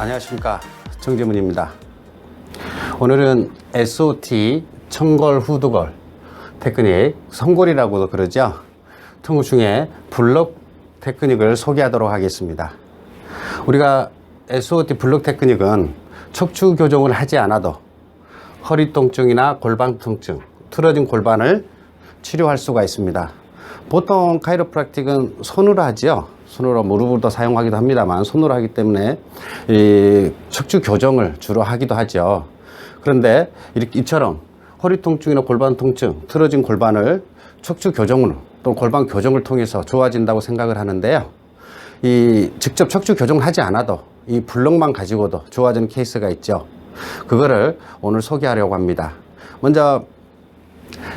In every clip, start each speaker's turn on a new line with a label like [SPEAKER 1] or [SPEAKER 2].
[SPEAKER 1] 안녕하십니까, 정재문입니다. 오늘은 SOT 청골 후두골 테크닉, 성골이라고도 그러죠. 통구 중에 블록 테크닉을 소개하도록 하겠습니다. 우리가 SOT 블록 테크닉은 척추 교정을 하지 않아도 허리 통증이나 골반 통증, 틀어진 골반을 치료할 수가 있습니다. 보통 카이로프랙틱은 손으로 하지요. 손으로 무릎으로도 사용하기도 합니다만 손으로 하기 때문에 이 척추 교정을 주로 하기도 하죠. 그런데 이처럼 허리 통증이나 골반 통증, 틀어진 골반을 척추 교정으로 또 골반 교정을 통해서 좋아진다고 생각을 하는데요. 직접 척추 교정을 하지 않아도 이 블록만 가지고도 좋아지는 케이스가 있죠. 그거를 오늘 소개하려고 합니다. 먼저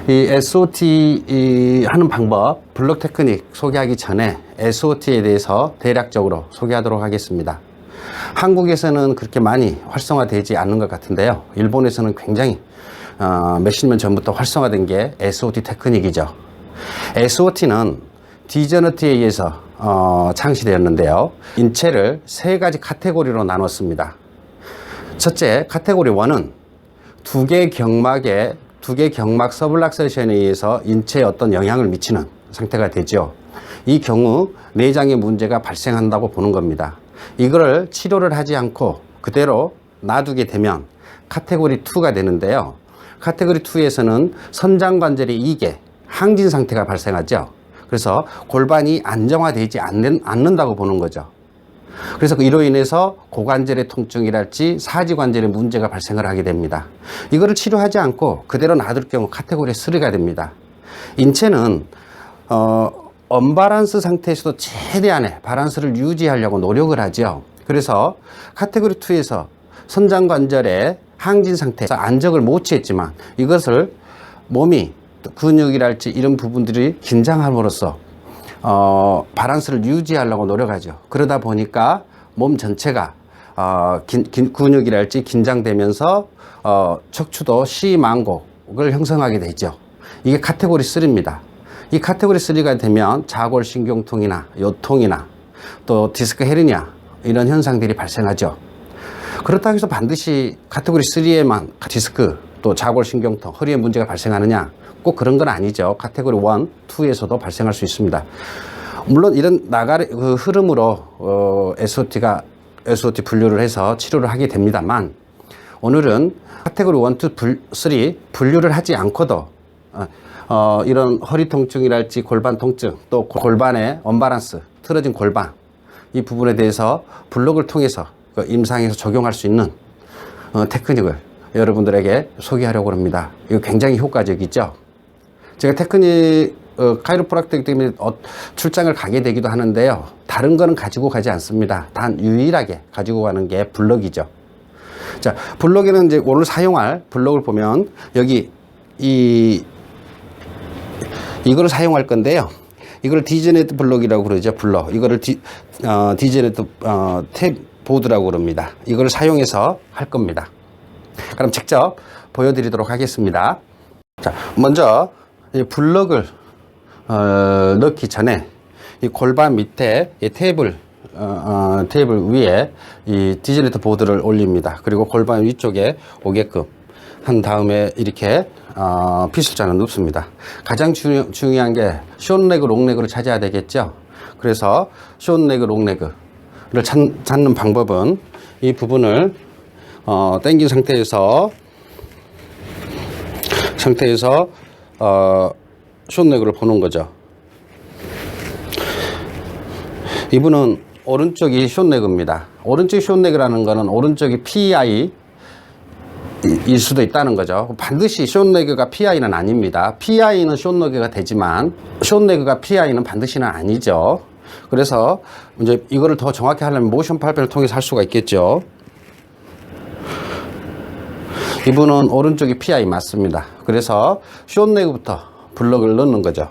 [SPEAKER 1] 이 SOT 하는 방법, 블록 테크닉 소개하기 전에 SOT에 대해서 대략적으로 소개하도록 하겠습니다. 한국에서는 그렇게 많이 활성화되지 않는 것 같은데요. 일본에서는 굉장히 몇십 년 전부터 활성화된 게 SOT 테크닉이죠. SOT는 디저너트에 의해서 창시되었는데요. 인체를 세 가지 카테고리로 나눴습니다. 첫째, 카테고리 1은 두 개 경막 서블락세션에 의해서 인체에 어떤 영향을 미치는 상태가 되죠. 이 경우 내장에 문제가 발생한다고 보는 겁니다. 이거를 치료를 하지 않고 그대로 놔두게 되면 카테고리 2가 되는데요. 카테고리 2에서는 선장관절의 이개, 항진 상태가 발생하죠. 그래서 골반이 안정화되지 않는다고 보는 거죠. 그래서 이로 인해서 고관절의 통증이랄지 사지관절의 문제가 발생을 하게 됩니다. 이거를 치료하지 않고 그대로 놔둘 경우 카테고리 3가 됩니다. 인체는 언바란스 상태에서도 최대한의 바란스를 유지하려고 노력을 하죠. 그래서 카테고리 2에서 선장관절의 항진 상태에서 안정을 못 취했지만 이것을 몸이 근육이랄지 이런 부분들이 긴장함으로써 바란스를 유지하려고 노력하죠. 그러다 보니까 몸 전체가 근육이랄지 긴장되면서 척추도 C망곡을 형성하게 되죠. 이게 카테고리 3입니다. 이 카테고리 3가 되면 자골신경통이나 요통이나 또 디스크 헤르니아 이런 현상들이 발생하죠. 그렇다고 해서 반드시 카테고리 3에만 디스크 또 자골신경통, 허리에 문제가 발생하느냐? 꼭 그런 건 아니죠. 카테고리 1, 2에서도 발생할 수 있습니다. 물론 이런 흐름으로 SOT 분류를 해서 치료를 하게 됩니다만 오늘은 카테고리 1, 2, 3 분류를 하지 않고도 이런 허리 통증이랄지 골반 통증 또 골반의 언바란스, 틀어진 골반 이 부분에 대해서 블록을 통해서 임상에서 적용할 수 있는 테크닉을 여러분들에게 소개하려고 합니다. 이거 굉장히 효과적이죠. 제가 카이로프랙틱 때문에 출장을 가게 되기도 하는데요. 다른 거는 가지고 가지 않습니다. 단 유일하게 가지고 가는 게 블록이죠. 자, 블록에는 이제 오늘 사용할 블록을 보면 여기 이거를 사용할 건데요. 이걸 디제네트 블록이라고 그러죠. 블록. 이거를 디제네트 탭 보드라고 그럽니다. 이걸 사용해서 할 겁니다. 그럼 직접 보여드리도록 하겠습니다. 자, 먼저 이 블록을 넣기 전에 이 골반 밑에 이 테이블 위에 이 디제네트 보드를 올립니다. 그리고 골반 위쪽에 오게끔 한 다음에 이렇게 피술자는 눕습니다. 가장 중요한 게 숏레그, 롱레그를 찾아야 되겠죠. 그래서 숏레그, 롱레그를 찾는 방법은 이 부분을 당긴 상태에서 숏레그를 보는 거죠. 이분은 오른쪽이 숏레그입니다. 오른쪽 숏레그라는 거는 오른쪽이 PI 일 수도 있다는 거죠. 반드시 숏레그가 PI는 아닙니다. PI는 숏레그가 되지만 숏레그가 PI는 반드시는 아니죠. 그래서 이제 이거를 더 정확히 하려면 모션 팔펜을 통해서 할 수가 있겠죠. 이분은 오른쪽이 PI 맞습니다. 그래서 숏레그부터 블록을 넣는 거죠.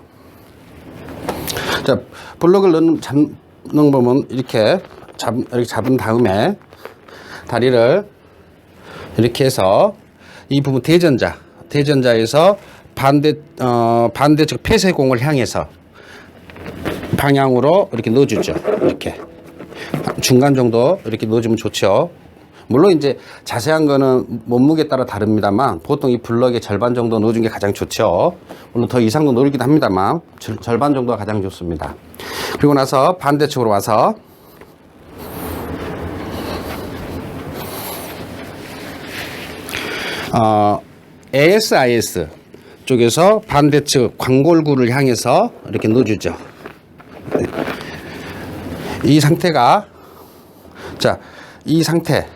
[SPEAKER 1] 자, 블록을 넣는 법은 이렇게 잡은 다음에 다리를 이렇게 해서 이 부분 대전자에서 반대쪽 폐쇄공을 향해서 방향으로 이렇게 넣어주죠. 이렇게 중간 정도 이렇게 넣어주면 좋죠. 물론 이제 자세한 거는 몸무게에 따라 다릅니다만 보통 이 블럭의 절반 정도 넣어준 게 가장 좋죠. 물론 더 이상도 넣기도 합니다만 절반 정도가 가장 좋습니다. 그리고 나서 반대쪽으로 와서 ASIS 쪽에서 반대측 광골구를 향해서 이렇게 넣어주죠. 이 상태가, 자, 이 상태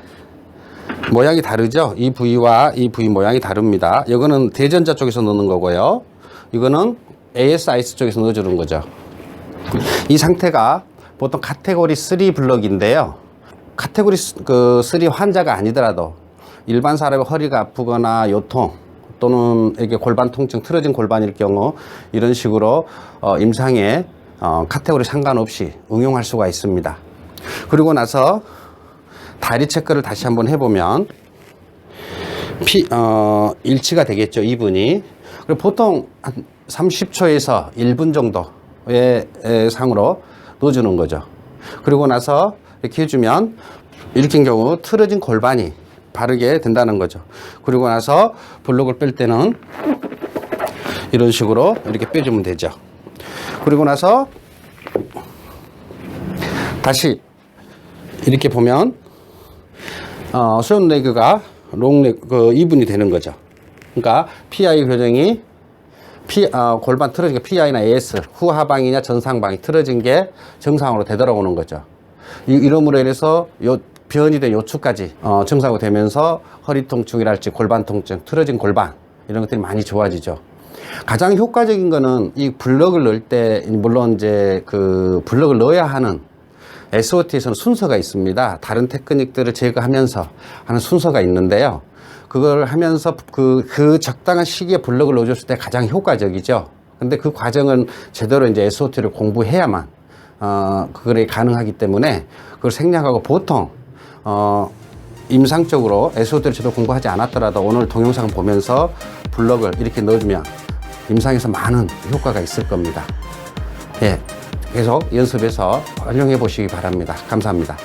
[SPEAKER 1] 모양이 다르죠. 이 부위와 이 부위 모양이 다릅니다. 이거는 대전자 쪽에서 넣는 거고요, 이거는 ASIS 쪽에서 넣어주는 거죠. 이 상태가 보통 카테고리 3 블럭인데요, 카테고리 3 환자가 아니더라도 일반 사람의 허리가 아프거나 요통 또는 이렇게 골반 통증, 틀어진 골반일 경우 이런 식으로 임상에 카테고리 상관없이 응용할 수가 있습니다. 그리고 나서 다리 체크를 다시 한번 해보면 일치가 되겠죠, 이분이. 그리고 보통 한 30초에서 1분 정도의 상으로 넣어주는 거죠. 그리고 나서 이렇게 해주면 일으킨 경우 틀어진 골반이 바르게 된다는 거죠. 그리고 나서 블록을 뺄 때는 이런 식으로 이렇게 빼주면 되죠. 그리고 나서 다시 이렇게 보면 숏 레그가 롱 레그 2분이 되는 거죠. 그러니까 PI 교정이 골반 틀어진 게 PI나 AS 후하방이냐 전상방이 틀어진 게 정상으로 되돌아오는 거죠. 이러므로 인해서 변이 된 요추까지 정상으로 되면서 허리 통증이랄지 골반 통증, 틀어진 골반 이런 것들이 많이 좋아지죠. 가장 효과적인 거는 이 블럭을 넣을 때, 물론 이제 그 블럭을 넣어야 하는 SOT에서는 순서가 있습니다. 다른 테크닉들을 제거하면서 하는 순서가 있는데요, 그걸 하면서 그 적당한 시기에 블럭을 넣어줬을 때 가장 효과적이죠. 근데 그 과정은 제대로 이제 SOT를 공부해야만 그게 가능하기 때문에 그걸 생략하고, 보통 임상적으로 SOT를 제대로 공부하지 않았더라도 오늘 동영상을 보면서 블럭을 이렇게 넣어주면 임상에서 많은 효과가 있을 겁니다. 예, 계속 연습해서 활용해 보시기 바랍니다. 감사합니다.